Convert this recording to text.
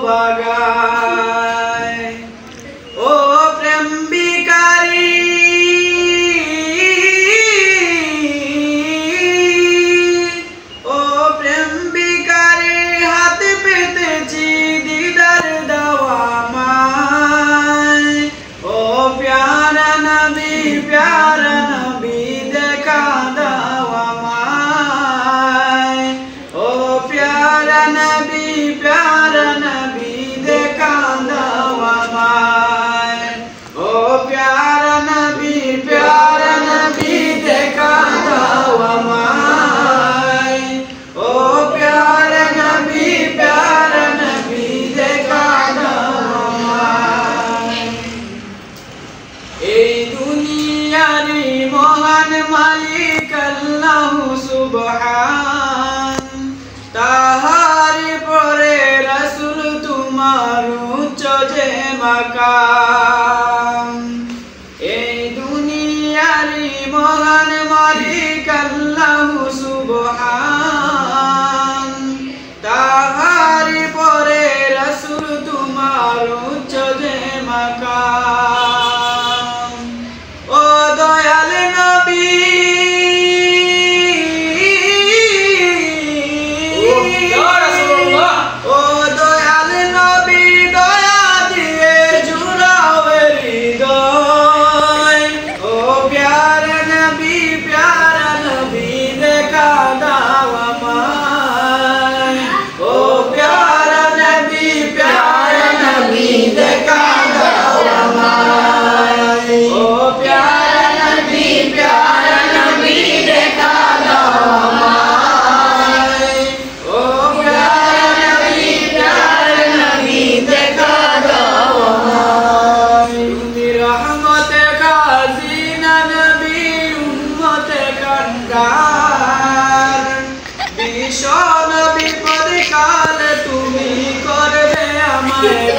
বাগায় ও প্রেম বিকারী ও প্রেম বিকারী হাত পেতেছি দিদার দেওয়া মায় ও প্যারা নবী দেখা দেওয়া মায় ও প্যারা নবী দেখা দেওয়া মায় ও প্যারা নবী দেখা দেওয়া মায় ও প্যারা নবী দেখা দেওয়া মায় এই দুনিয়ারি মহান মালিক আল্লাহ সুবহান তাহারি পরে রাসূল তোমার উচ্চ যে মাকাম এই দুনিয়ারি মহান মালিক আল্লাহ সুবহান তাহারি পরে রাসূল তোমার উচ্চ যে মাকাম ও দয়াল নবী ও দয়াল নবী দয়া দিয়ে জুড়াও হৃদয় ও প্যারা নবী দেখা দাও আমায় ও প্যারা নবী দেখা দাও আমায় ও প্যারা নবী দেখা দাও আমায় ও প্যারা নবী দেখা দাও আমায় তুমি রহমতে খাজিনা নবী উম্মতে কান্ডার বিশ্ব নবী পরিকাল তুমি করবে আমায়